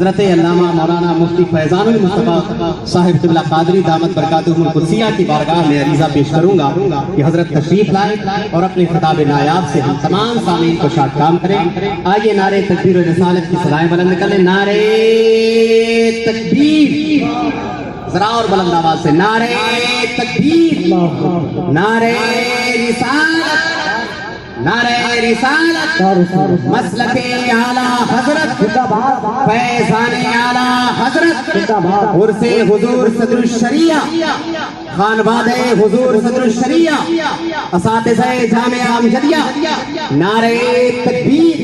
حضرت علامہ مولانا مفتی فیضان المصطفیٰ صاحب قبلہ قادری دامت برکاتہم القدسیہ کی بارگاہ میں عریضہ پیش کروں گا کہ حضرت تشریف لائے اور اپنے خطاب نایاب سے ہم تمام سامعین کو شاد کام کریں. آئیے نعرے تکبیر و رسالت کی صدائیں بلند کر لیں. نعرے تکبیر، ذرا اور بلند آواز سے نعرے تکبیر، نعرے رسالت، نعرہ رسالت، مسلک اعلیٰ حضرت فیضان اعلیٰ حضرت، عرس حضور صدر الشریعہ، خانواد حضور صدر الشریعہ، اساتذہ جامعہ امجدیہ. نعرہ تکبیر،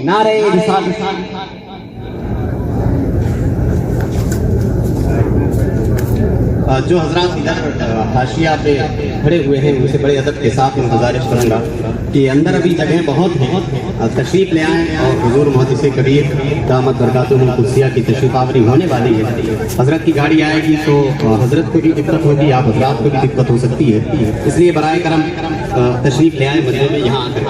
نعرہ رسالت. جو حضرات ادھر حاشیہ پہ کھڑے ہوئے ہیں ان سے بڑے ادب کے ساتھ میں گزارش کروں گا کہ اندر ابھی جگہیں بہت ہیں، تشریف لے آئیں اور حضور محدث کبیر دامت برکاتہم القدسیہ کی تشریف آوری ہونے والی ہے. حضرت کی گاڑی آئے گی تو حضرت کو بھی دقت ہوگی، آپ حضرات کو بھی دقت ہو سکتی ہے، اس لیے برائے کرم تشریف لے آئیں مجمع میں یہاں آ کر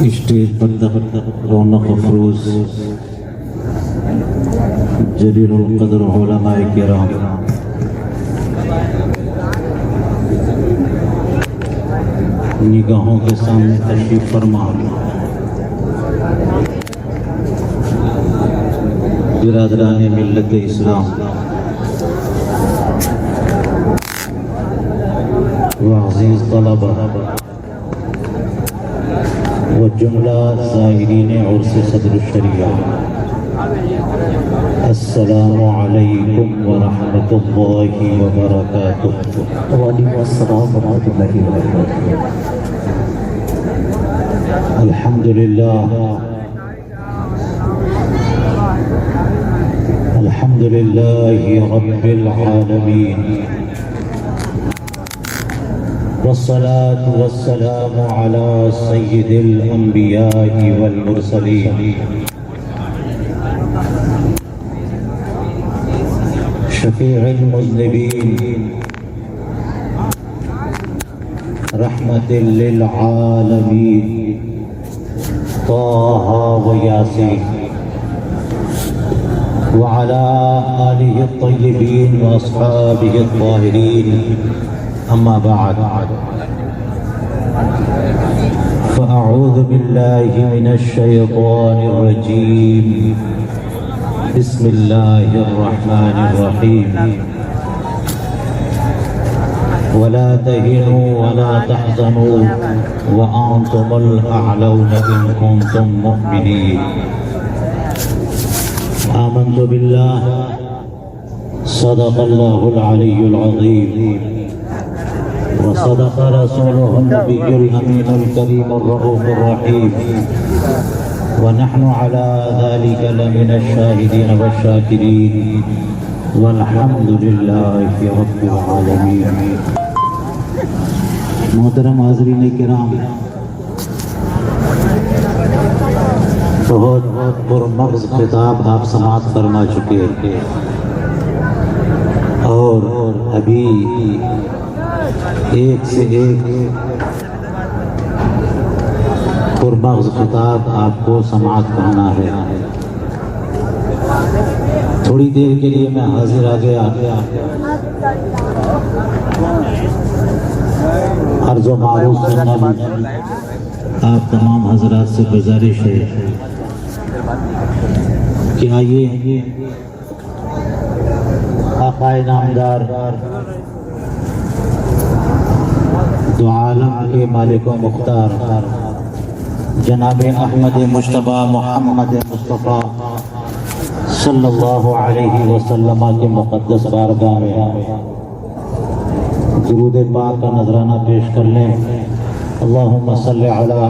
اسٹیج پر رونق افروز جلیل القدر علماء کرام، نگاہوں کے سامنے تشریف فرما، برادران ملت اسلام وعزیز طلبہ و جملہ زائرین عرس صدر الشریعہ، السلام علیکم ورحمۃ اللہ وبرکاتہ. وعلیکم السلام ورحمۃ اللہ وبرکاتہ. الحمدللہ، الحمدللہ رب العالمین، والصلاة والسلام على سید الانبیاء والمرسلین، شفیع المذنبین، رحمت للعالمین، طه و یاسین، وعلى آلہ الطیبین واصحابہ الطاہرین. اما بعد، فاعوذ باللہ من الشیطان الرجیم، بسم اللہ الرحمن الرحیم. ولا تهنوا ولا تحزنوا وانتم الاعلون ان كنتم مؤمنین. آمنت باللہ، صدق اللہ العلی العظیم، وصدق رسوله النبي الأمين الكريم الرؤوف الرحيم، ونحن على ذلك لمن الشاهدين والشاكرين، والحمد لله رب العالمين. محترم حاضرین کرام، بہت پرمغز خطاب آپ سماعت فرما چکے ہیں اور ابھی ایک سے ایک پرمغز خطاب آپ کو سماعت کرنا ہے. تھوڑی دیر کے لیے میں حاضر آ گیا. عرض و معروف سننا بھی آپ تمام حضرات سے گزارش ہے کہ آئیے آقا نامدار دو عالم کے مالک و مختار جناب احمد مجتبیٰ محمد مصطفیٰ صلی اللہ علیہ وسلم کے مقدس بارگاہ میں درود پاک کا نذرانہ پیش کر لیں. اللہم صلی علی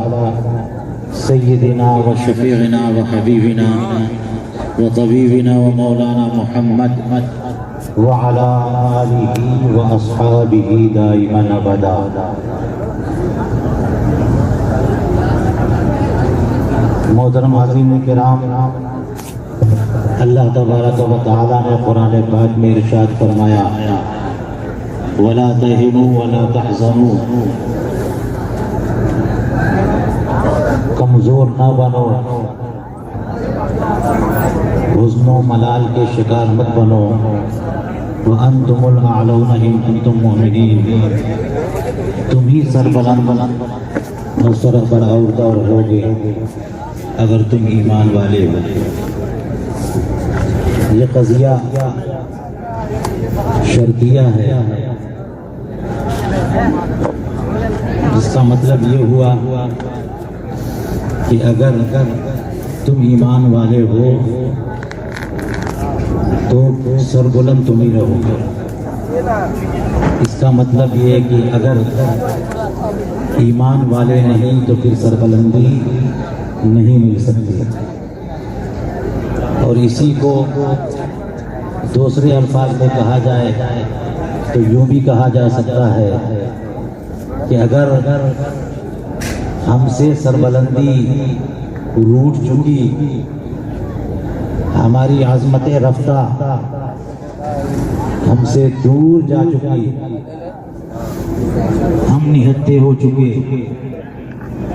سیدنا و شفیعنا و حبیبنا و طبیبنا و مولانا محمد وعلى آلہ و اصحابہ دائما ابدا. محترم حاضرین کرام، اللہ تبارک و تعالیٰ نے قرآن پاک میں ارشاد فرمایا وَلَا تَهِنُوا وَلَا تَحْزَنُوا، کمزور نہ بنو، حزن و ملال کے شکار مت بنو، وَأَنْتُمُ الْأَعْلَوْنَ إِن كُنتُم مُؤْمِنِينَ، تم ہی سربلند اور سربراہ ہوگے اگر تم ایمان والے ہو۔ یہ قضیہ شرطیہ ہے، جس کا مطلب یہ ہوا کہ اگر تم ایمان والے ہو تو سربلند تم ہی رہو گے۔ اس کا مطلب یہ ہے کہ اگر ایمان والے نہیں تو پھر سربلندی نہیں مل سکتی۔ اور اسی کو دوسرے الفاظ میں کہا جائے تو یوں بھی کہا جا سکتا ہے کہ اگر ہم سے سربلندی روٹ چکی، ہماری عظمت رفتہ ہم سے دور جا چکی، ہم نہتے ہو چکے،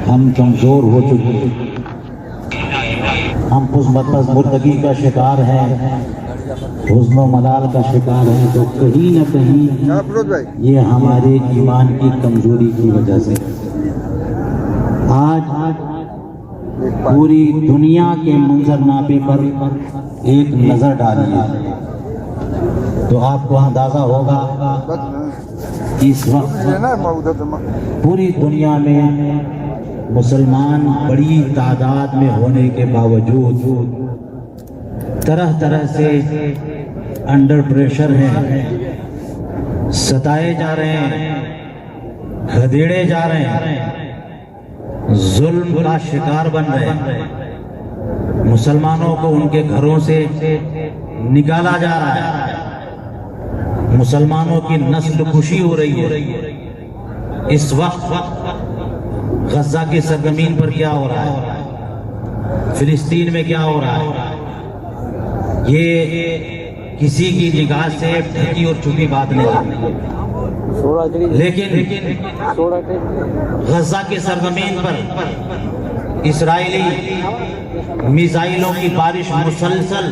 ہم کمزور ہو چکے، ہم مردگی کا شکار ہیں، حزن و ملال کا شکار ہیں، تو کہیں نہ کہیں یہ ہمارے ایمان کی کمزوری کی وجہ سے۔ آج پوری دنیا کے منظرنامے پر ایک نظر ڈالیے تو آپ کو اندازہ ہوگا اس وقت پوری دنیا میں مسلمان بڑی تعداد میں ہونے کے باوجود طرح طرح سے انڈر پریشر ہیں، ستائے جا رہے ہیں، گھدیڑے جا رہے ہیں، ظلم کا شکار بن رہے ہیں، مسلمانوں کو ان کے گھروں سے نکالا جا رہا ہے، مسلمانوں کی نسل کشی ہو رہی ہے۔ اس وقت غزہ کی سرزمین پر کیا ہو رہا ہے، فلسطین میں کیا ہو رہا ہے، یہ کسی کی نگاہ سے ڈھکی اور چھپی بات نہیں، لیکن غزہ کی سرزمین پر اسرائیلی میزائلوں کی بارش مسلسل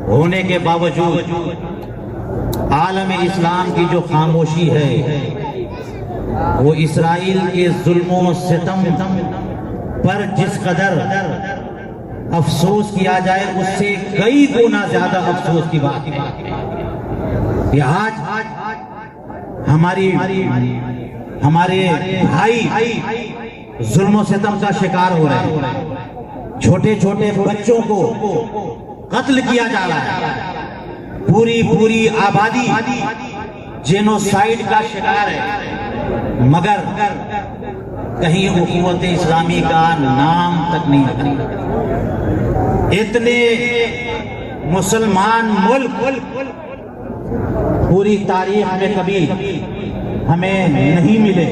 ہونے کے باوجود عالم اسلام کی جو خاموشی ہے وہ اسرائیل کے ظلم و ستم پر جس قدر افسوس کیا جائے اس سے کئی گنا زیادہ افسوس کی بات ہے کہ آج ہمارے بھائی ظلم و ستم کا شکار ہو رہے ہیں، چھوٹے چھوٹے بچوں کو قتل کیا جا رہا ہے، پوری آبادی جینوسائیڈ کا شکار ہے، مگر کہیں حکومت اسلامی کا نام تک نہیں آتا۔ اتنے مسلمان ملک پوری تاریخ میں کبھی ہمیں نہیں ملے،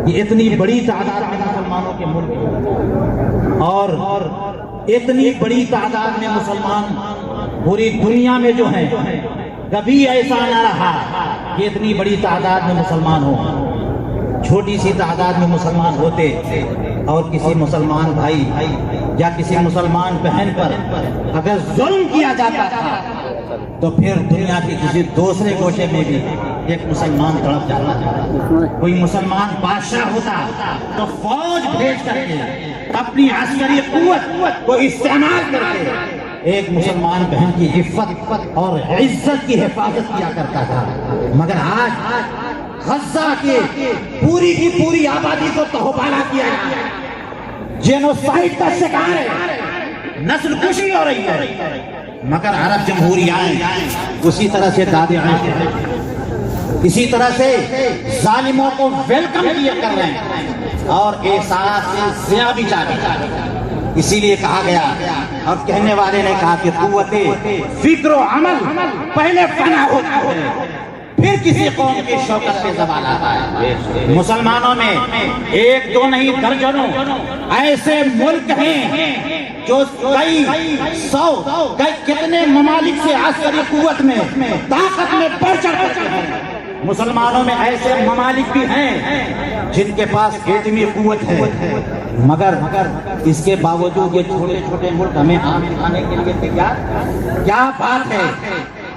یہ اتنی بڑی تعداد میں مسلمانوں کے ملک، اور اتنی بڑی تعداد میں مسلمان پوری دنیا میں جو ہیں، کبھی ایسا نہ رہا کہ اتنی بڑی تعداد میں مسلمان ہو۔ چھوٹی سی تعداد میں مسلمان ہوتے اور کسی مسلمان بھائی یا کسی مسلمان بہن پر اگر ظلم کیا جاتا تھا تو پھر دنیا کے کسی دوسرے گوشے میں بھی ایک مسلمان تڑپ جاتا تھا۔ کوئی مسلمان بادشاہ ہوتا تو فوج بھیج کر کے اپنی عسکری قوت کو استعمال کر کے ایک مسلمان بہن کی عفت اور عزت کی حفاظت کیا کرتا تھا، مگر آج غزہ کے پوری آبادی کو تہوبالا کیا گیا، جینوسائیڈ کا شکار ہے، نسل کشی ہو رہی ہے، مگر عرب جمہوریاں اسی طرح سے دادے آئے، اسی طرح سے ظالموں کو ویلکم کیا کر رہے ہیں اور احساس سے زیادہ بھی چاہتے۔ اسی لیے کہا گیا اور کہنے والے نے کہا کہ قوت فکر و عمل پہلے فنا ہوتا ہے، پھر کسی قوم کی شوکت پہ زوال آتا ہے۔ مسلمانوں میں ایک دو نہیں درجنوں ایسے ملک ہیں جو کئی سو کتنے ممالک سے عسکری قوت میں طاقت میں بڑھ چڑھ کر ہیں۔ مسلمانوں میں ایسے ممالک بھی ہیں جن کے پاس ایٹمی قوت ہے، مگر اس کے باوجود یہ چھوٹے چھوٹے ملک ہمیں عامل کھانے کے لیے تیار۔ کیا بات ہے،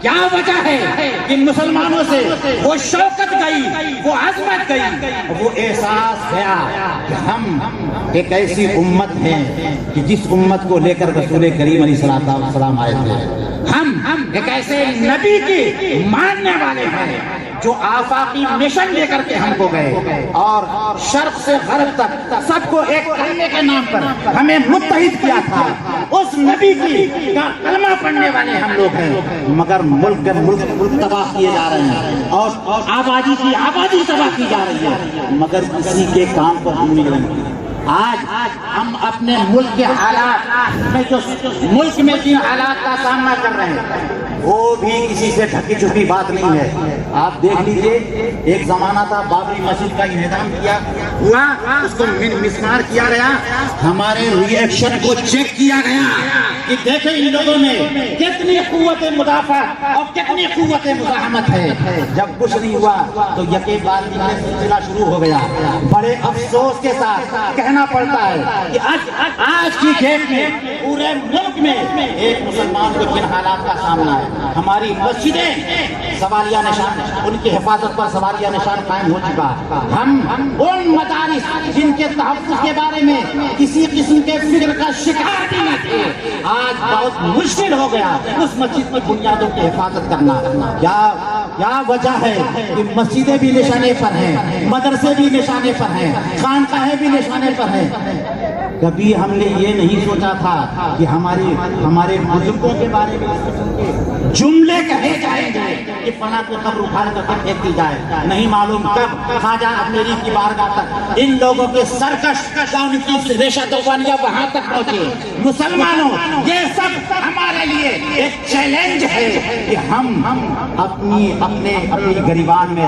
کیا وجہ ہے کہ مسلمانوں سے وہ شوکت گئی، وہ عظمت گئی، وہ احساس گیا کہ ہم ایک ایسی امت ہیں کہ جس امت کو لے کر رسول کریم علیہ السلام آئے تھے۔ ہم ایک ایسے نبی کی ماننے والے ہیں جو آفاقی مشن لے کر کے ہم کو گئے اور شرق سے غرب تک سب کو ایک کلمے کے نام پر ہمیں متحد کیا تھا۔ اس نبی کی کا کلمہ پڑھنے والے ہم لوگ ہیں، مگر ملک تباہ کیے جا رہے ہیں اور آبادی تباہ کی جا رہی ہے، مگر کسی کے کام پر ہم نہیں رہیں۔ آج ہم اپنے ملک کے حالات میں جو ملک میں جن حالات کا سامنا کر رہے ہیں وہ بھی کسی سے ڈھکی چھپی بات نہیں ہے۔ آپ دیکھ لیجئے، ایک زمانہ تھا بابری مسجد کا انہدام کیا ہوا، اس کو مسمار کیا گیا، ہمارے ری ایکشن کو چیک کیا گیا کہ دیکھیں ان لوگوں میں کتنی قوت مدافعت اور کتنی قوت مزاحمت ہے۔ جب کچھ نہیں ہوا تو یکے بعد دیگرے سلسلہ شروع ہو گیا۔ بڑے افسوس کے ساتھ کہنا پڑتا ہے کہ آج کی ڈیٹ میں پورے ملک میں ایک مسلمان کو جن حالات کا سامنا ہے، ہماری مسجدیں سوالیہ نشان، ان کی حفاظت پر سوالیہ نشان قائم ہو چکا۔ ہم ان مدارس جن کے تحفظ کے بارے میں کسی قسم کے فکر کا شکار بھی نہ تھے، آج بہت مشکل ہو گیا اس مسجد کی بنیادوں کی حفاظت کرنا۔ کیا وجہ ہے کہ مسجدیں بھی نشانے پر ہیں، مدرسے بھی نشانے پر ہیں، خانقاہیں بھی نشانے پر ہیں۔ کبھی ہم نے یہ نہیں سوچا تھا کہ ہمارے بزرگوں کے بارے میں جملے کہے جائیں گے کہ فلاں کو قبر اٹھا کر کے پھینک دی جائے، نہیں معلوم کب خواجہ اجمیری کی بارگاہ تک ان لوگوں کے سرکش کا ان کی ریشہ دوبانیہ وہاں تک پہنچے۔ مسلمانوں، یہ سب ہمارے لیے ایک چیلنج ہے کہ ہم اپنی گریبان میں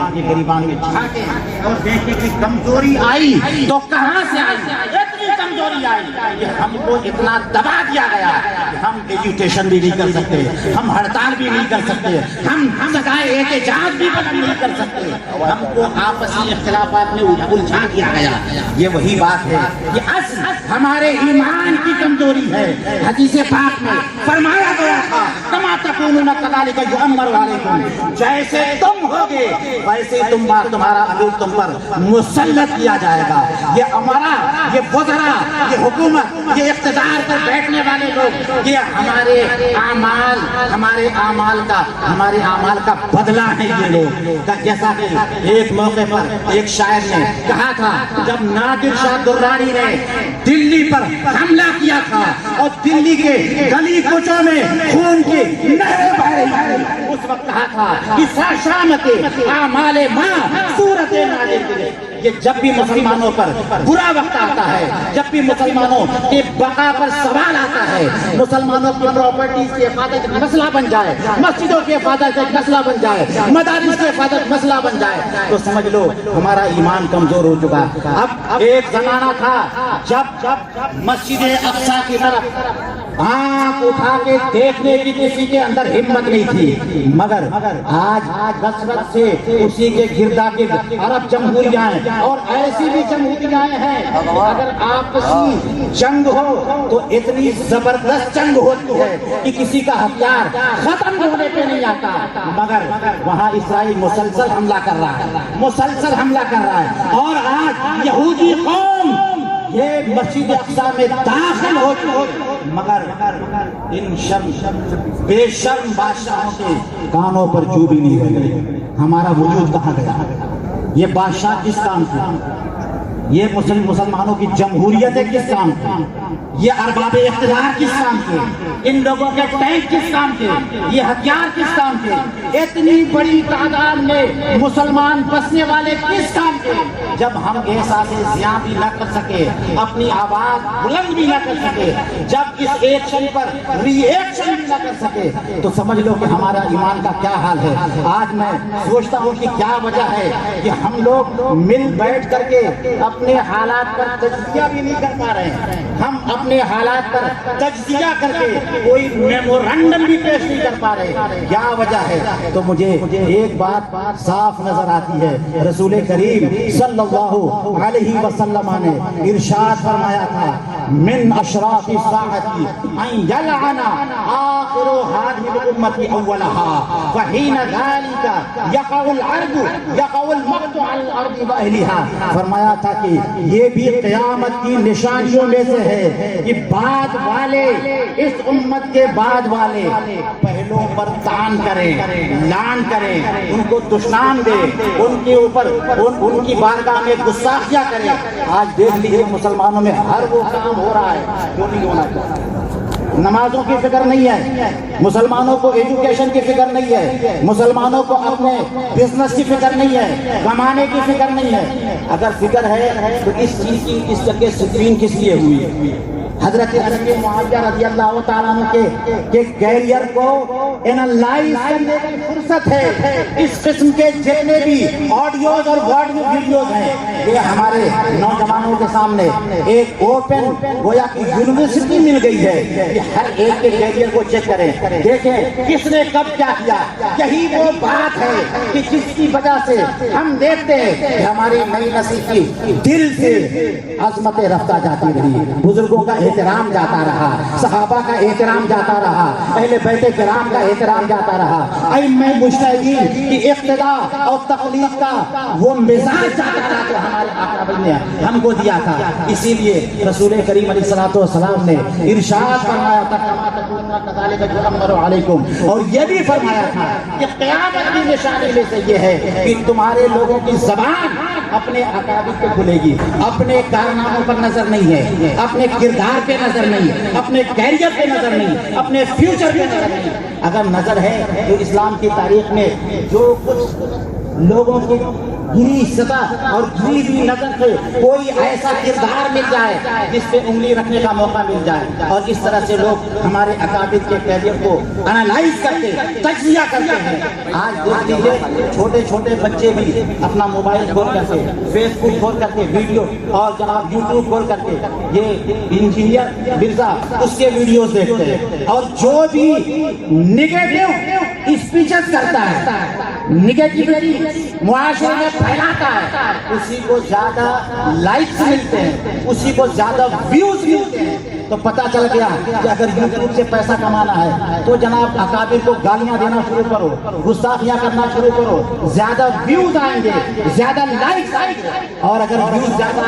جھانکیں اور دیکھیں کہ کمزوری آئی تو کہاں سے آئی۔ اتنی کمزوری آئی کہ ہم کو اتنا دبا دیا گیا کہ ہم ایجوکیشن بھی نہیں کر سکتے، ہم ہڑتال بھی نہیں کر سکتے، ہم سزائے احتجاج بھی بلند نہیں کر سکتے، ہم کو آپسی اختلافات میں الجھا دیا گیا۔ یہ وہی بات ہے کہ اصل ہمارے ایمان کی کمزوری ہے۔ حدیث پاک میں فرمایا گیا تھا کما تکونون کذالک یؤمر علیکم، جیسے تم ہوگے ویسے تمہارا امیر تم پر مسلط کیا جائے گا۔ یہ امرا، یہ وزراء، یہ حکومت، یہ اقتدار پر بیٹھنے والے لوگ، یہ ہمارے اعمال کا بدلہ ہے۔ یہ لوگ جیسا کہ ایک موقع پر ایک شاعر نے کہا تھا، جب نادر شاہ درانی نے دلی پر حملہ کیا تھا اور دلی کے گلی کوچوں میں خون کی نہریں بہہ رہی تھیں، اس وقت کہا تھا کہ شامت اعمال ماں صورت نادر۔ یہ جب بھی مسلمانوں پر برا وقت آتا ہے، جب بھی مسلمانوں کے بقا پر سوال آتا ہے، مسلمانوں کی پراپرٹیز کی حفاظت مسئلہ بن جائے، مسجدوں کی حفاظت ایک مسئلہ بن جائے، مدارس کی حفاظت مسئلہ بن جائے، تو سمجھ لو ہمارا ایمان کمزور ہو چکا۔ اب ایک زمانہ تھا جب مسجد اقصی کی طرف آنکھ اٹھا کے دیکھنے کی کسی کے اندر ہمت نہیں تھی، مگر آج کثرت سے اسی کے گردا گرد عرب جمہوریاں اور ایسی بھی جمہوریاں ہیں، اگر آپسی جنگ ہو تو اتنی زبردست جنگ ہوتی ہے کہ کسی کا ہتھیار ختم ہونے پہ نہیں آتا، مگر وہاں اسرائیل مسلسل حملہ کر رہا ہے اور آج یہودی قوم یہ مسجد اقصی میں داخل ہو چکے، مگر ان بے شرم بادشاہوں کے کانوں پر جو بھی نہیں رہ گئی۔ ہمارا وجود کہاں گیا؟ یہ بادشاہ کس کام سے؟ یہ مسلمانوں کی جمہوریت کس کام کی؟ یہ ارباب اقتدار کس کام کے؟ ان لوگوں کے ٹینک کس کام کے؟ یہ ہتھیار کس کام کے؟ اتنی بڑی تعداد میں مسلمان بسنے والے کس کام کے؟ جب ہم احساس زیاں بھی نہ کر سکے، اپنی آواز بلند بھی نہ کر سکے، جب اس ایکشن پر ری ایکشن بھی نہ کر سکے، تو سمجھ لو کہ ہمارا ایمان کا کیا حال ہے۔ آج میں سوچتا ہوں کہ کیا وجہ ہے کہ ہم لوگ مل بیٹھ کر کے اپنے حالات پر تجزیہ بھی نہیں کر پا رہے ہیں، ہم اپنے حالات پر تجزیہ کر کے کوئی میمورنڈم بھی پیش نہیں کر پا رہے۔ کیا وجہ ہے؟ تو مجھے ایک بات صاف نظر آتی ہے، رسول کریم صلی اللہ علیہ وسلم نے ارشاد فرمایا تھا، من اشراط الساعۃ ان یلعن آخر هذه الامة اولها فحين ذلك يقع العرض يقع المقت على الارض واهلها۔ فرمایا تھا کہ یہ بھی قیامت کی نشانیوں میں سے ہے کہ بعد والے، اس امت کے بعد والے پہلوں پر طعن کریں، لعن کریں، ان کو دشنام دے، ان کے اوپر ان کی بارگاہ میں گستاخیاں کریں۔ آج دیکھ لیجیے مسلمانوں میں ہر وہ کام ہو رہا ہے جو نہیں ہونا چاہیے۔ نمازوں کی فکر نہیں ہے، مسلمانوں کو ایجوکیشن کی فکر نہیں ہے، مسلمانوں کو اپنے بزنس کی فکر نہیں ہے، کمانے کی فکر نہیں ہے۔ اگر فکر ہے تو اس چیز کی اس جگہ سکرین کس لیے ہوئی؟ حضرت معاویہ رضی اللہ تعالیٰ عنہ کے کیریئر کو انالائز کرنے کی فرصت ہے۔ اس قسم کے جتنے بھی آڈیوز اور ویڈیوز ہیں، یہ ہمارے نوجوانوں کے سامنے ایک اوپن گویا کہ یونیورسٹی مل گئی ہے کہ ہر ایک کے کیریئر کو چیک کریں، دیکھیں کس نے کب کیا کیا۔ یہی وہ بات ہے کہ جس کی وجہ سے ہم دیکھتے ہیں کہ ہماری نئی نسل کی دل سے عظمتیں رفتہ جاتی رہی، بزرگوں کا احترام جاتا رہا، صحابہ کا احترام جاتا رہا، اہل بیت کرام کا احترام جاتا رہا، ائمہ مجتہدین کی اقتداء اور تقلید کا وہ مزاج جاتا رہا جو ہمارے آقا نے ہم کو دیا تھا۔ اسی لیے رسول کریم علیہ الصلوۃ والسلام نے ارشاد فرمایا تھا، کذالک یؤمر علیکم، اور یہ بھی فرمایا تھا کہ قیامت کی نشانی میں سے یہ ہے کہ تمہارے لوگوں کی زبان اپنے اکابر پہ کھلے گی، اپنے کارناموں پر نظر نہیں ہے، اپنے کردار پہ نظر نہیں، اپنے کیریئر پہ نظر نہیں، اپنے فیوچر پہ نظر نہیں۔ اگر نظر ہے تو اسلام کی تاریخ میں جو کچھ لوگوں کی گری سطح اور گری ہوئی نظر سے کوئی ایسا کردار مل جائے جس پہ انگلی رکھنے کا موقع مل جائے، اور اس طرح سے لوگ ہمارے اکابر کے کیریئر کو انالائز کرتے، تجزیہ کرتے ہیں۔ آج دیکھ لیجیے چھوٹے چھوٹے بچے بھی اپنا موبائل کھول کر کے، فیس بک کھول کر کے ویڈیو، اور جناب یوٹیوب کھول کر کے یہ انجینئر مرزا اس کے ویڈیوز دیکھتے ہیں، اور جو بھی نگیٹو اسپیچز کرتا ہے، نگیٹیوٹی معاشرے میں پھیلاتا ہے، اسی کو زیادہ لائکس ملتے ہیں، اسی کو زیادہ ویوز ملتے ہیں۔ تو پتا چل گیا کہ اگر یوٹیوب سے پیسہ کمانا ہے تو جناب اکابر کو گالیاں دینا شروع کرو، گستاخیاں کرنا شروع کرو، زیادہ ویوز آئیں گے، زیادہ لائکس آئیں گے، اور اگر ویوز زیادہ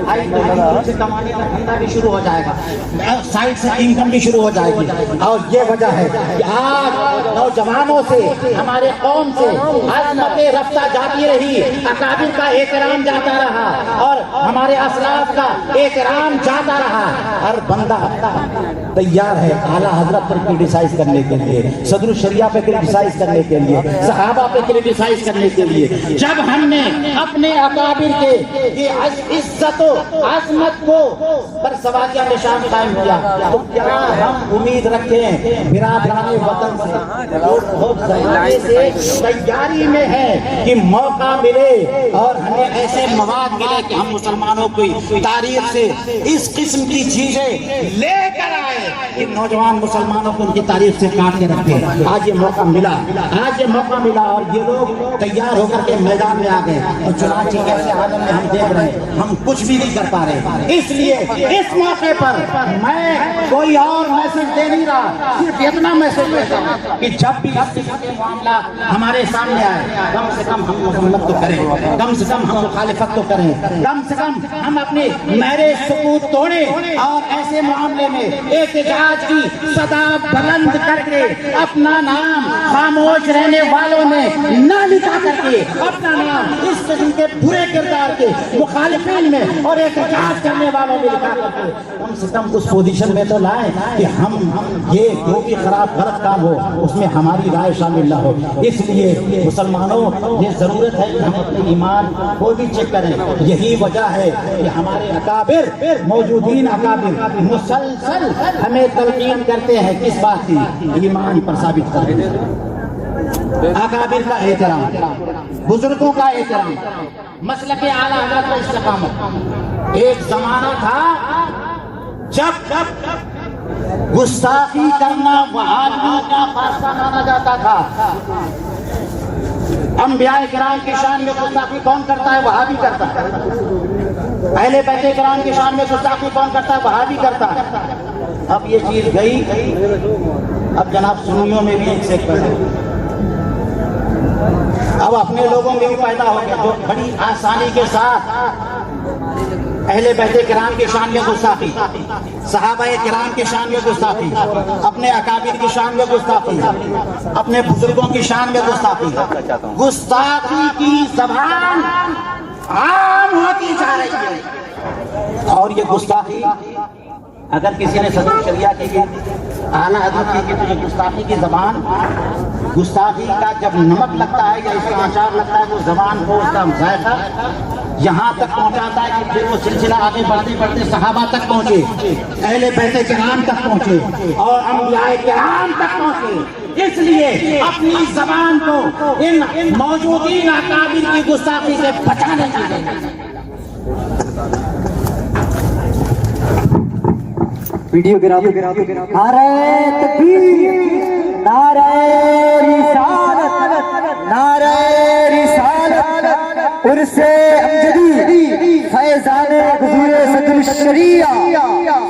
آئیں تو یوٹیوب سے کمانے کا دھندا بھی شروع ہو جائے گا، سائٹ سے انکم بھی شروع ہو جائے گی۔ اور یہ وجہ ہے کہ آج نوجوانوں سے، ہمارے قوم سے عظمتیں رفتہ جاتی رہی، اکابر کا احترام جاتا رہا، اور ہمارے اسلاف کا احترام جاتا رہا۔ ہر بندہ تیار ہے اعلیٰ حضرت پر کرٹیسائز کرنے کے لیے، صدر الشریعہ پہ کرٹیسائز کرنے کے لیے، صحابہ پہ کرٹیسائز کرنے کے لیے۔ جب ہم نے اپنے اکابر کے عزت و عظمت کو پر سوالیہ نشان قائم کیا تو کیا ہم امید رکھتے ہیں برادران وطن سے تیاری میں ہے کہ موقع ملے اور ہمیں ایسے مواد ملے کہ ہم مسلمانوں کی تاریخ سے اس قسم کی چیزیں لے کر آئے کہ نوجوان مسلمانوں کو ان کی تاریخ سے کاٹ کے رکھتے ہیں۔ آج یہ موقع ملا، آج یہ موقع ملا، اور یہ لوگ تیار ہو کر کے میدان میں آ گئے، اور چنانچہ ایسے عالم میں ہم دیکھ رہے ہیں ہم کچھ بھی نہیں کر پا رہے۔ اس لیے اس موقع پر میں کوئی اور میسج دے نہیں رہا، صرف اتنا میسج دیتا ہوں کہ جب بھی اس قسم کے معاملات ہمارے سامنے آئے کم سے کم ہم مذمت تو کریں، کم سے کم ہم مخالفت تو کریں، کم سے کم ہم اپنے میرے سکوت توڑیں اور ایسے معاملے میں احتجاج احتجاج کی صدا بلند کر کے اپنا نام خاموش رہنے والوں نے نہ لکھا کر کے اپنا نام اس قسم کے برے کردار کے مخالفین میں اور احتجاج کرنے والوں میں لکھا کر کے کم سے کم اس پوزیشن میں تو لائیں کہ ہم یہ جو بھی خراب غلط کام ہو اس میں ہماری رائے شامل نہ ہو. اس لیے مسلمانوں یہ ضرورت ہے کہ ہم اپنے ایمان کو بھی چیک کریں. یہی وجہ ہے کہ ہمارے اکابر موجودین اکابر مسلسل ہمیں تلقین کرتے ہیں کس بات کی؟ ایمان پر ثابت کریں. اکابر کا احترام، بزرگوں کا احترام، مسلک اعلیٰ حضرت پر استقامت. ایک زمانہ تھا جب گستاخی کرنا وہابیوں کا فاصلہ مانا جاتا تھا. انبیاء کرام کی شان میں گستاخی کون کرتا ہے؟ وہابی کرتا ہے. اہل بیت کرام کی شان میں گستاخی کون کرتا ہے؟ وہابی کرتا ہے. اب یہ چیز گئی، اب جناب سنیوں میں بھی ایک سے ایک ہے. اب اپنے لوگوں میں بھی پیدا ہو گیا جو بڑی آسانی کے ساتھ اہل بیت کرام کی شان میں گستاخی، صحابہ کرام کی شان میں گستاخی، اپنے اکابر کی شان میں گستاخی، اپنے بزرگوں کی شان میں گستاخی. گستاخی کی زبان عام ہوتی جا رہی ہے. اور یہ گستاخی اگر کسی نے صدر شریعہ کی اعلیٰ حضرت کی تو یہ گستاخی کی زبان، گستاخی کا جب نمک لگتا ہے یا اس کا آچار لگتا ہے تو زبان کو اس کا ذائقہ یہاں تک پہنچاتا ہے کہ پھر وہ سلسلہ آگے بڑھتے بڑھتے صحابہ تک پہنچے، اہل بیت کرام تک پہنچے اور انبیاء کرام تک پہنچے. اس لیے اپنی زبان کو ان موجودین اکابر کی گستاخی سے بچانے کی ضرورت ہے. ویڈیو نعرہ تکبیر، نعرہ رسالت، نعرہ رسالت، عرس امجدی، فیضان حضور صدر الشریعہ،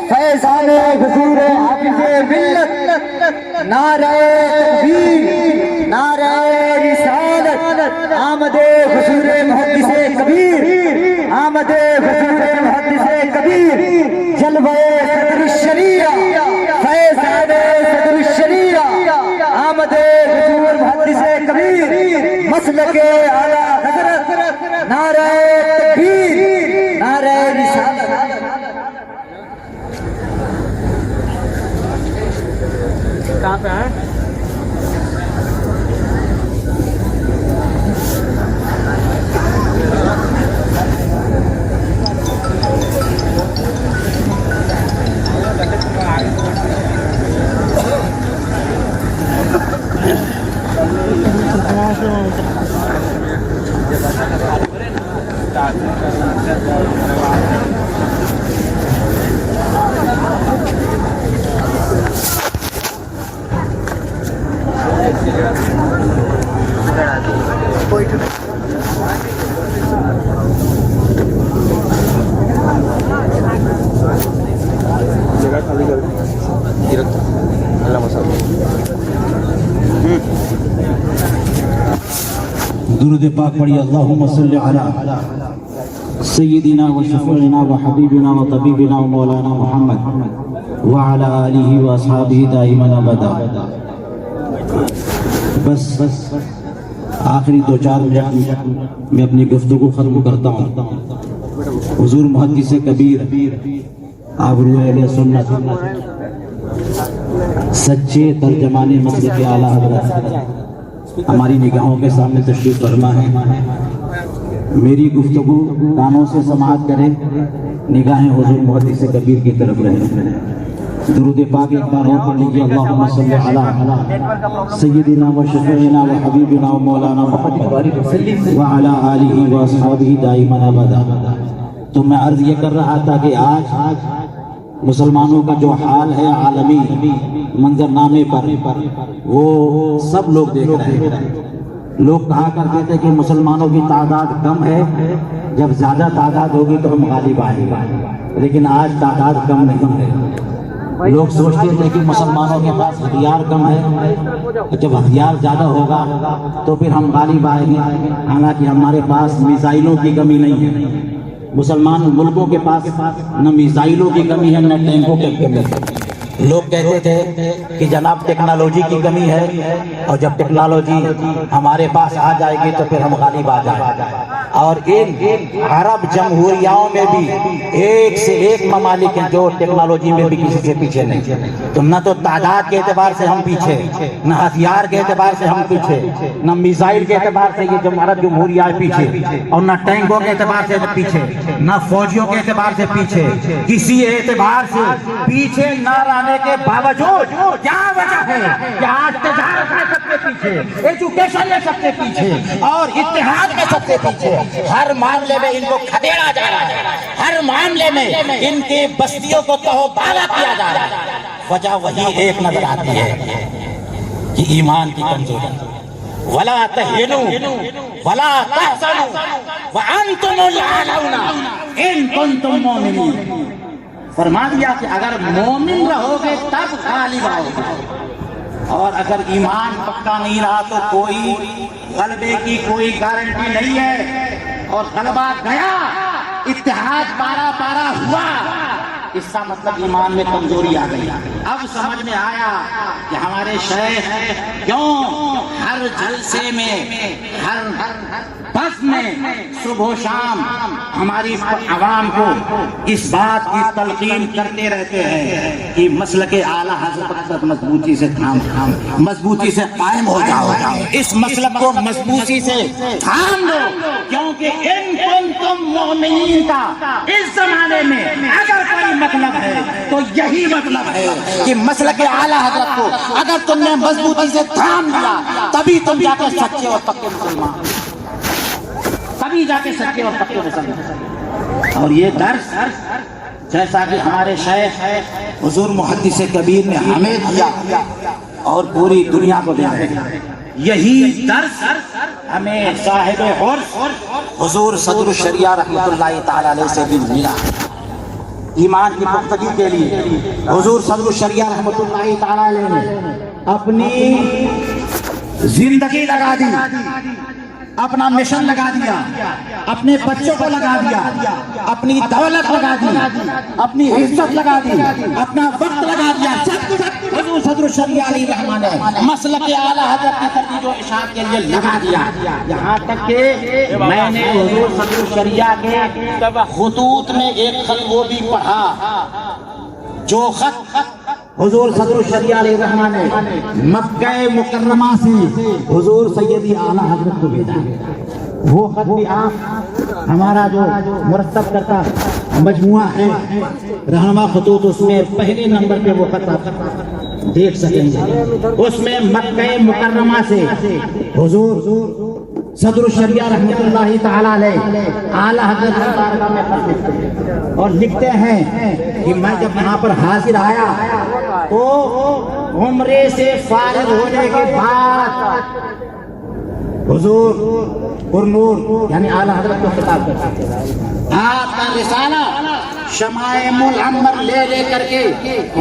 فیضان حضور حافظ ملت. نعرہ تکبیر، نعرہ رسالت، آمد حضور محدث کبیر، آمد حضور محدث کبیر، جلوہ صدر الشریعہ، فیضان صدر الشریعہ، آمد حضور محدث کبیر، مسلک اعلیٰ حضرت. نعرہ تکبیر، نعرہ رسالت. کہاں پہ ہے؟ درود پاک پڑھی. اللہم صلی علی سیدنا و شفیعنا و حبیبنا و طبیبنا و مولانا محمد وعلی آلہ و اصحابہ دائما ابدا. بس آخری 2-4 منٹ میں اپنی گفتگو ختم کرتا ہوں. حضور محدث کبیر، آبرو اہل سنت، سچے ترجمان مسلک اعلیٰ حضرت ہماری نگاہوں کے سامنے تشریف فرما ہے. میری گفتگو کانوں سے سماعت کرے، نگاہیں حضور محدث کبیر کی طرف رہے. درود پاک ایک بار اور پڑھ لیجیے. اللہم صلی علی سیدنا و شفیعنا و حبیبنا و مولانا محمد وعلی آلہ و اصحابہ دائما ابدا. تو میں عرض یہ کر رہا تھا کہ آج مسلمانوں کا جو حال ہے عالمی منظرنامے پر، وہ سب لوگ دیکھ رہے ہیں. لوگ کہا کرتے تھے کہ مسلمانوں کی تعداد کم ہے، جب زیادہ تعداد ہوگی تو ہم غالب آئیں گے. لیکن آج تعداد کم نہیں ہے. لوگ سوچتے تھے کہ مسلمانوں کے پاس ہتھیار کم ہے، جب ہتھیار زیادہ ہوگا تو پھر ہم غالب آئیں گے. حالانکہ ہمارے پاس میزائلوں کی کمی نہیں ہے. مسلمان ملکوں کے پاس نہ میزائلوں کی کمی ہے نہ ٹینکوں کی کمی ہے. لوگ کہتے تھے کہ جناب ٹیکنالوجی کی کمی ہے اور جب ٹیکنالوجی ہمارے پاس آ جائے گی تو پھر ہم غالب آ جائیں گے. اور ان عرب جمہوریاؤں میں بھی ایک سے ایک ممالک ہیں جو ٹیکنالوجی میں بھی کسی سے پیچھے نہیں. تو نہ تو تعداد کے اعتبار سے ہم پیچھے، نہ ہتھیار کے اعتبار سے ہم پیچھے، نہ میزائل کے اعتبار سے یہ جو عرب جمہوریہ ہے پیچھے، اور نہ ٹینکوں کے اعتبار سے پیچھے، نہ فوجیوں کے اعتبار سے پیچھے. کسی اعتبار سے پیچھے نہ رہنے کے باوجود کیا وجہ ہے کہ آج تجارت میں سب سے پیچھے، ایجوکیشن میں سب سے پیچھے، اور اتحاد میں سب سے پیچھے. ہر معاملے میں ان کو کھدیڑا جا رہا ہے، ہر معاملے میں ان کی بستیوں کو تہو بالا کیا جا رہا ہے. وجہ وہی ایک نظر آتی ہے کہ ایمان کی کمزوری. ولا تہنوا ولا تحزنوا وانتم الاعلون ان کنتم مؤمنین. فرما دیا کہ اگر مومن رہو گے تب غالب آؤ گے، اور اگر ایمان پکا نہیں رہا تو کوئی غلبے کی کوئی گارنٹی نہیں ہے. اور غلبہ گیا، اتحاد پارا پارا ہوا، اس کا مطلب ایمان میں کمزوری آ گئی. اب سمجھ میں آیا کہ ہمارے شیخ کیوں ہر جلسے میں، ہر بس میں صبح و شام ہماری عوام کو اس بات کی تلقین کرتے رہتے ہیں کہ مسلک اعلیٰ حضرت مضبوطی سے مضبوطی سے قائم ہو جاؤ، اس مسلک کو مضبوطی سے تھام دو. کیونکہ ان کنتم مؤمنین کا اس زمانے میں اگر کوئی مطلب ہے تو یہی مطلب ہے کہ مسلک اعلیٰ حضرت کو اگر تم نے مضبوطی سے تھام لیا تبھی تم جا کے سچے اور پکے مسلمان، تبھی جا کے سچے اور پکے مسلمان. اور یہ درس جیسا کہ ہمارے شیخ حضور محدث کبیر نے ہمیں دیا اور پوری دنیا کو دیا ہے، یہی درس ہمیں صاحب عرف حضور صدر الشریعہ رحمۃ اللہ تعالی علیہ سے بھی ملا. ایمان کی پختگی کے لیے حضور صدر الشریعہ رحمۃ اللہ تعالی علیہ نے اپنی زندگی لگا دی، اپنا مشن لگا دیا، اپنے بچوں کو لگا دیا، اپنی دولت لگا دی، اپنی عزت لگا دی، اپنا وقت لگا دیا. حضور صدر الشریعہ علیہ رحمان نے مسلک اعلیٰ حضرت کی ترویج و اشاعت کے لیے لگا دیا. یہاں تک کہ میں نے حضور صدر الشریعہ کے خطوط میں ایک خط وہ بھی پڑھا جو خط حضور صدر الشریعہ علیہ الرحمن نے مکہ مکرمہ سے حضور سیدی اعلیٰ حضرت کو بھیجا. وہ خط بھی آپ ہمارا جو مرتب کرتا مجموعہ ہے رہنما خطوط، اس میں پہلے نمبر پہ وہ خط آپ دیکھ سکیں گے. اس میں مکہ مکرمہ سے حضور صدر الشریعہ رحمۃ اللہ تعالی علیہ اعلیٰ حضرت کی بارگاہ میں خط لکھتے ہیں اور لکھتے ہیں کہ میں جب یہاں پر حاضر آیا تو عمرے سے فارغ ہونے کے بعد حضور پرنور یعنی اعلیٰ حضرت کو خطاب کرتے ہیں. آپ کا رسالہ شمائم العنبر لے لے کر کے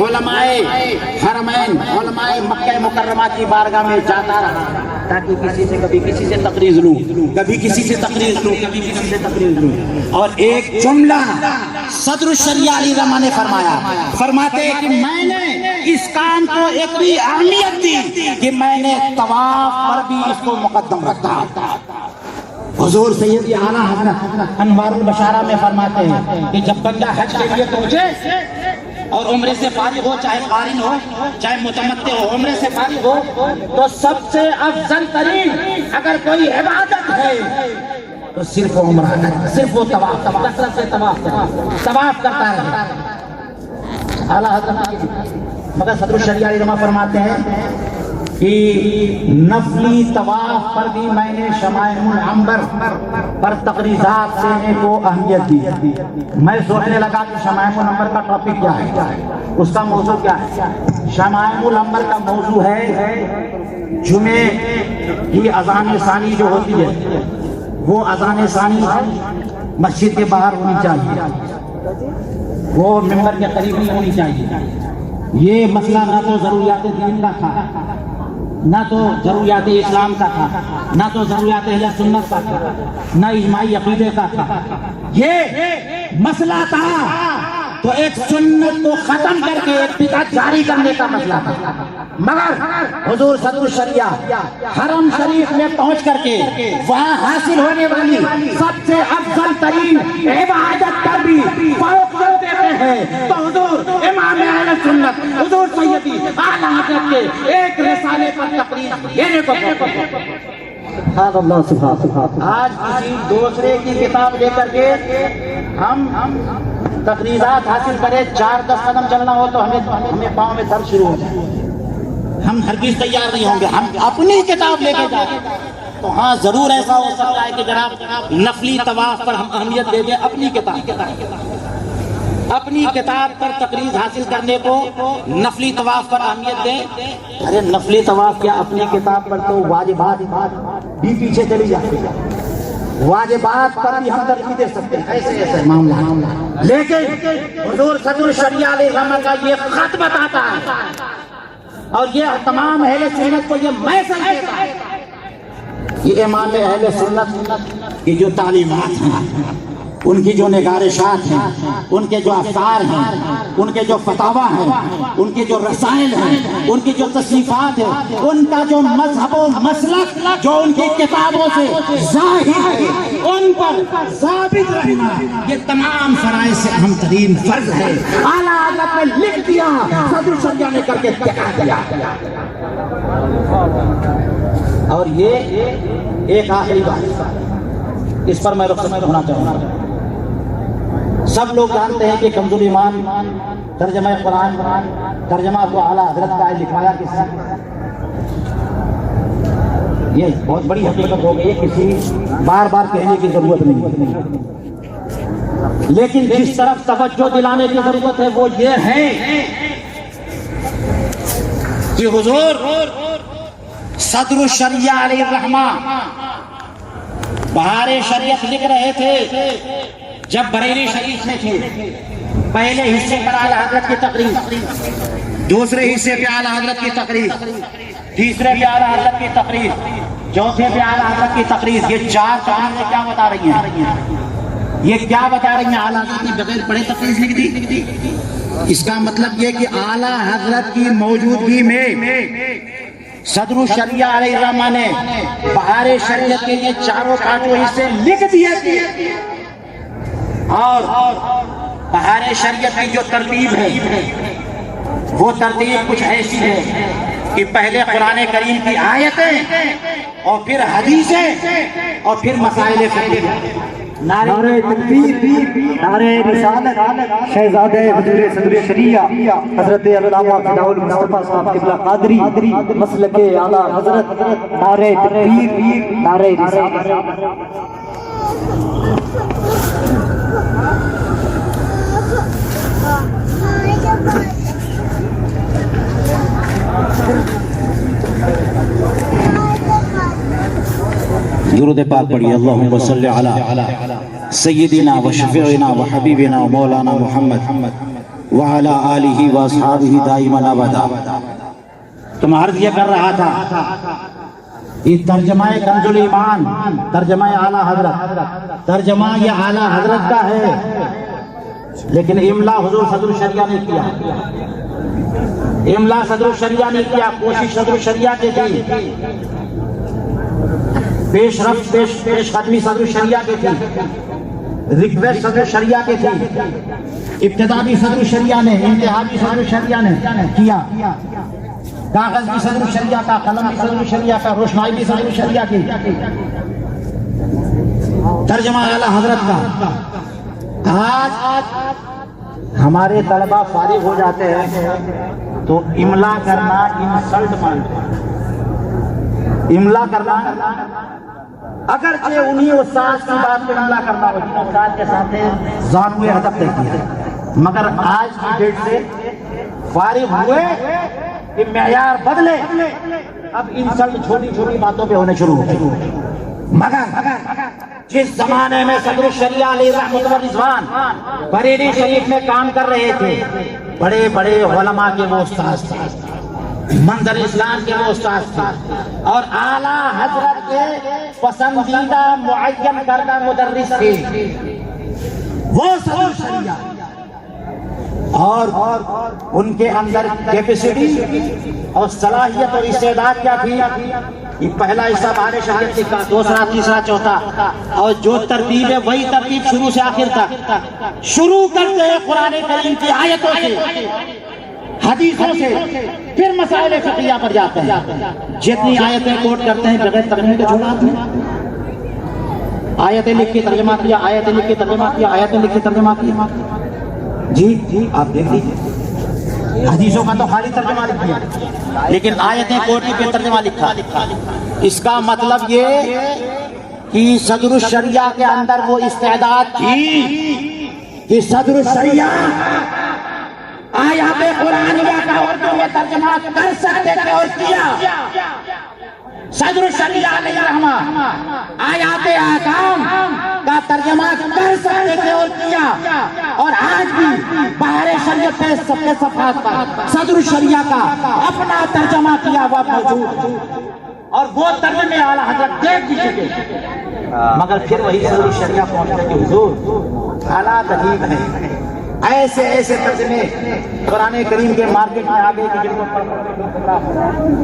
علماء حرمین، علماء مکہ مکرمہ کی بارگاہ میں جاتا رہا تاکہ کسی سے کبھی کسی سے تقریر لوں، کبھی کسی سے تقریر لوں، کبھی کسی سے تقریر لوں. اور ایک جملہ صدر الشریعہ علیہ الرحمن نے فرماتے کہ میں نے اس کام کو اتنی اہمیت دی کہ میں نے طواف پر بھی اس کو مقدم رکھا. حضور سیدی اعلیٰ حضرت انوار البشارہ میں فرماتے ہیں کہ جب بندہ حج کے لیے پہنچے اور عمرے سے فارغ ہو، چاہے قارن ہو چاہے متمتع ہو، عمرے سے فارغ ہو تو سب سے افضل ترین اگر کوئی عبادت ہے تو صرف عمرہ ہے، صرف وہ طواف، کثرت سے طواف کرتا ہے اعلیٰ حضرت. مگر صدر الشریعہ علیہ الرحمن فرماتے ہیں کہ نفلی طواف پر بھی میں نے شمائم العنبر پر تقریضات دینے کو اہمیت دی. میں سوچنے لگا کہ شمائم العنبر کا ٹاپک کیا ہے، اس کا موضوع کیا ہے. شمائم العنبر کا موضوع ہے جمعے کی اذان ثانی جو ہوتی ہے وہ اذان ثانی مسجد کے باہر ہونی چاہیے، وہ ممبر کے قریب نہیں ہونی چاہیے. یہ مسئلہ نہ تو ضروریات دین کا تھا، نہ تو ضروریات اسلام کا تھا، نہ تو ضروریات اہل سنت کا تھا، نہ اجماعی عقیدے کا تھا. یہ مسئلہ تھا تو ایک سنت کو ختم کر کے ایک بدعت جاری کرنے کا مسئلہ تھا، مگر حضور صدر الشریعہ حرم شریف میں پہنچ کر کے وہاں حاصل ہونے والی سب سے افضل ترین عبادت پر بھی فوق دیتے ہیں، تو حضور امام اہل سنت حضور سیدی اعلیٰ حضرت کے ایک رسالے پر تقریر دینے کو آج کسی دوسرے کی کتاب لے کر کے ہم تقریرات حاصل کریں، 4-10 قدم چلنا ہو تو ہمیں پاؤں میں درد شروع ہو جائے، ہم ہرگز تیار نہیں ہوں گے، ہم اپنی کتاب لے کے جائیں تو ہاں ضرور ایسا ہو سکتا ہے کہ جناب نفلی طواف پر ہم اہمیت دے دیں، اپنی کتاب پر تقریر حاصل کرنے کو نفلی طواف پر اہمیت دیں۔ ارے نفلی طواف کیا، اپنی کتاب پر تو واجبات بھی پیچھے چلی جاتی ہے، واجبات پر بھی ہم ترجیح دے سکتے ہیں، ایسے معاملہ، لیکن حضور صدر الشریعہ علیہ السلام کا یہ خط بتاتا ہے اور یہ تمام اہل سنت کو یہ میسج دیتا ہے، یہ امام اہل سنت کی جو تعلیمات ہیں، ان کی جو نگارشات ہیں، ان کے جو افکار ہیں، ان کے جو فتاوا ہیں، ان کے جو رسائل ہیں، ان کی جو تصنیفات ہیں، ان کا جو مذہب و مسلک جو ان کی کتابوں سے ظاہر ہے، ان پر ثابت رہنا یہ تمام فرائض سے اہم ترین فرض ہے۔ اعلیٰ حضرت نے لکھ دیا، صدر الشریعہ نے کر کے دکھا دیا۔ اور یہ ایک آخری بات، اس پر میں رخصت ہونا چاہوں گا۔ سب لوگ جانتے ہیں کہ کنز ایمان ترجمہ قرآن، ترجمہ کو اعلیٰ حضرت کا لکھوایا کس نے؟ یہ بہت بڑی حقیقت ہو گئی، کسی بار بار کہنے کی ضرورت نہیں، لیکن جس طرف توجہ دلانے کی ضرورت ہے وہ یہ ہے کہ حضور صدر الشریعہ علیہ الرحمہ بہار شریعت لکھ رہے تھے جب بریلی شریف میں تھے، پہلے حصے پر اعلیٰ حضرت کی تقریر، دوسرے حصے پہ اعلیٰ حضرت کی تقریر، تیسرے پہ اعلیٰ حضرت کی تقریر، چوتھے پہ اعلیٰ حضرت کی تقریر۔ یہ 4 کہانیاں کیا بتا رہی ہیں؟ یہ کیا بتا رہی ہیں؟ اعلیٰ حضرت نے بغیر پڑھے تقریر لکھ دی۔ اس کا مطلب یہ کہ اعلیٰ حضرت کی موجودگی میں صدر الشریعہ علیہ الرحمہ نے بہار شریعت کے یہ 4 حصے لکھ دیے، اور بہار شریعت کی جو ترتیب ہے وہ ترتیب کچھ ایسی ہے کہ پہلے قرآن کریم کی آیتیں اور پھر حدیثیں اور پھر مسائل فقہ، نعرہ تکبیر، نعرہ رسالت، شہزادہ حضور صدر الشریعہ حضرت علامہ فداء المصطفیٰ صاحب قبلہ قادری مسلک اعلیٰ حضرت، نعرہ تکبیر، نعرہ رسالت۔ درود پاک پڑھیے، اللہم صلی علی سیدنا و شفیعنا و حبیبنا و مولانا محمد وعلی آلہ و اصحابہ دائما ابدا۔ تو میں عرض یہ کر رہا تھا، یہ ترجمہ کنز ایمان، ترجمہ اعلیٰ حضرت، ترجمہ یہ اعلیٰ حضرت کا ہے، لیکن املا حضور صدر الشریعہ نے کیا، املا صدر الشریعہ نے کیا، کوشش صدر الشریعہ کی تھی، پیش رفت پیش قدمی صدر الشریعہ کی تھی، ریکویسٹ صدر الشریعہ کی تھی، ابتدا بھی صدر الشریعہ نے، انتہا بھی صدر الشریعہ نے کیا، کاغذ بھی صدر الشریعہ کا، قلم بھی صدر الشریعہ کا، روشنائی بھی صدر الشریعہ کی، ترجمہ اعلیٰ حضرت کا۔ آج ہمارے طلبہ فارغ ہو جاتے ہیں تو املا کرنا انسلٹ مانتے ہیں، املا کرنا اگرچہ انہی استاد کی بات پہ املا کرنا ہو، جن استاد کے ساتھ زانوے ہدف دیکھی ہے، مگر آج کی ڈیٹ سے فارغ ہوئے کہ معیار بدلے، اب انسلٹ چھوٹی چھوٹی باتوں پہ ہونے شروع ہو گئی۔ مگر جس زمانے میں صدر الشریعہ علیہ رحمۃ الرضوان بریلی شریف میں کام کر رہے تھے، بڑے بڑے علماء کے وہ استاد تھے، منظر اسلام کے وہ استاد تھے، اور اعلیٰ حضرت کے پسندیدہ معین کردہ مدرس تھے وہ صدر الشریعہ۔ اور ان کے اندر کیپیسٹی اور صلاحیت اور استعداد کیا تھی. یہ پہلا حصہ بہار شریعت لکھا, دوسرا تیسرا چوتھا, اور جو ترتیب ہے وہی ترتیب شروع سے آخر تک. شروع کرتے ہیں قرآن کریم کی آیتوں سے, حدیثوں سے, پھر مسائل فقہیہ پر جاتے ہیں. جتنی آیتیں کوٹ کرتے ہیں بغیر ترجمے کے چھوڑاتے ہیں. آیتیں لکھ کے ترجمہ کیا, آیتیں لکھ کے ترجمہ کیا, آیتیں لکھ کے ترجمہ کیا. جی آپ دیکھ لیجیے, حدیثوں کا تو خالی ترجمہ لکھ دیا, لیکن آیتیں کوٹ کے ترجمہ لکھا. اس کا مطلب یہ کہ صدر الشریعہ کے اندر وہ استعداد تھی کہ صدر الشریعہ آیات قرآنیہ کا اردو میں ترجمہ کر سکتے تھے اور کیا. صدر الشریعہ علیہ الرحمہ آیات احکام کا ترجمہ کر سکتے تھے اور کیا. اور آج بھی بہار شریعت کے صفحات پر صدر الشریعہ کا اپنا ترجمہ کیا ہوا موجود, اور وہ ترجمے اعلیٰ حضرت دیکھ بھی چکے. مگر پھر وہی صدر الشریعہ پہنچتے کہ حضور حالات عجیب ہیں, ایسے ایسے ترجمے قرآن کریم کے مارکیٹ میں آ گئے کہ جن کو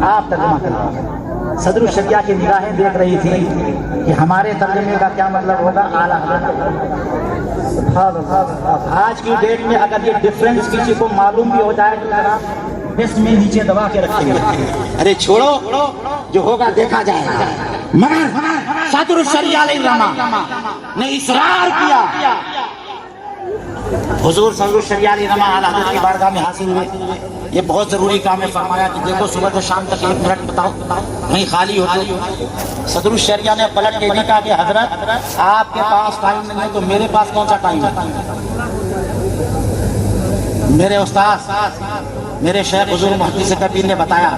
آپ ترجمہ کریں. صدر الشریعہ کی نگاہیں دیکھ رہی تھی کہ ہمارے ترجمے کا کیا مطلب ہوگا. اعلیٰ آج کی ڈیٹ میں اگر یہ ڈفرینس کسی کو معلوم بھی ہو جائے تو اس میں نیچے دبا کے رکھیں گے, ارے چھوڑو جو ہوگا دیکھا جائے گا. مگر صدر الشریعہ علیہ الرحمہ نے اصرار کیا. حضور صدر الشریعہ علیہ الرحمہ اعلیٰ حضرت کی بارگاہ میں حاصل ہوئے. یہ بہت ضروری کام ہے. فرمایا کہ دیکھو صبح سے شام تک 1 منٹ بتاؤ نہیں خالی ہوتی. صدر الشریعہ نے پلٹ کے نہیں کہا کہ حضرت آپ کے پاس ٹائم نہیں ہے تو میرے پاس کون سا ٹائم ہے. میرے استاد میرے شیخ حضور محدث کبیر نے بتایا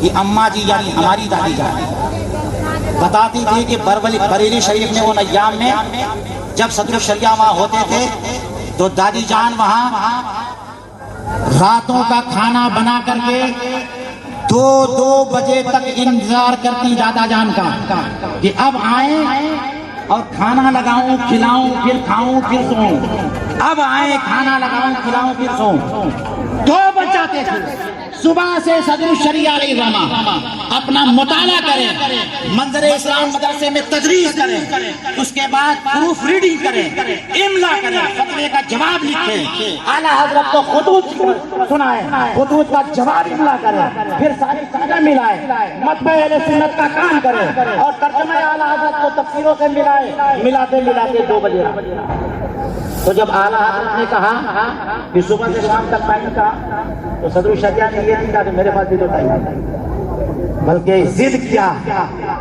کہ اماں جی یعنی ہماری دادی جان بتاتی تھی کہ بریلی شریف میں ان ایام میں جب صدر الشریعہ وہاں ہوتے تھے تو دادی جان وہاں راتوں کا کھانا بنا کر کے 2 بجے تک انتظار کرتی دادا جان کا کہ اب آئیں اور کھانا لگاؤں کھلاؤں پھر کھاؤں پھر سوؤں. اب آئیں کھانا لگاؤں کھلاؤں پھر سوؤں. 2 بج جاتے تھے. صبح سے صدر الشریعہ علیہ الرحمہ اپنا مطالعہ کریں, منظر اسلام مدرسے میں تدریس کریں, اس کے بعد پروف ریڈنگ کریں, املا کریں, فتوے کا جواب لکھیں, اعلیٰ حضرت کو خطوط سنائیں, خطوط کا جواب املا کریں, پھر ساری چیزیں ملائیں, مطبع اہل سنت کا کام کریں اور ترجمہ اعلیٰ حضرت کو تفسیروں سے ملائیں. ملاتے 2 بجے. تو جب اعلیٰ حضرت نے کہا کہ صبح سے شام تک ٹائم کا, تو صدر الشریعہ نے یہ نہیں کہا کہ میرے پاس بھی تو ٹائم ہے, بلکہ ضد کیا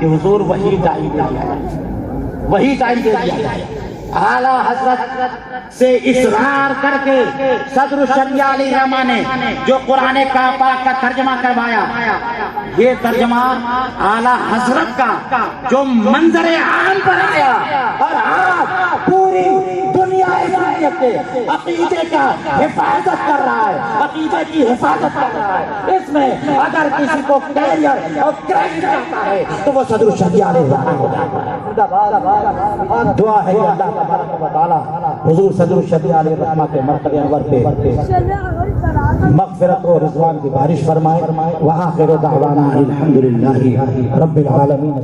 کہ حضور وہی ٹائم دے دیا جائے. اعلیٰ حضرت سے اصرار کر کے صدر الشریعہ علیہ الرحمہ نے جو قرآن پاک کا ترجمہ کروایا, یہ ترجمہ اعلیٰ حضرت کا جو منظر عام پر آیا اور آج پوری دنیا اسلامیت کے عقیدے کا حفاظت کر رہا ہے, عقیدے کی حفاظت کر رہا ہے. اس میں اگر کسی کو کیریئر اور کریک کرتا ہے تو وہ صدر الشریعہ علیہ الرحمہ ہو جاتا ہے. دعا ہے کہ اللہ تبارک و تعالی حضور صدر الشریعہ علیہ الرحمہ کے مرتبہ انور پہ مغفرت و رضوان کی بارش فرمائے. وآخر دعوانا الحمدللہ رب العالمین.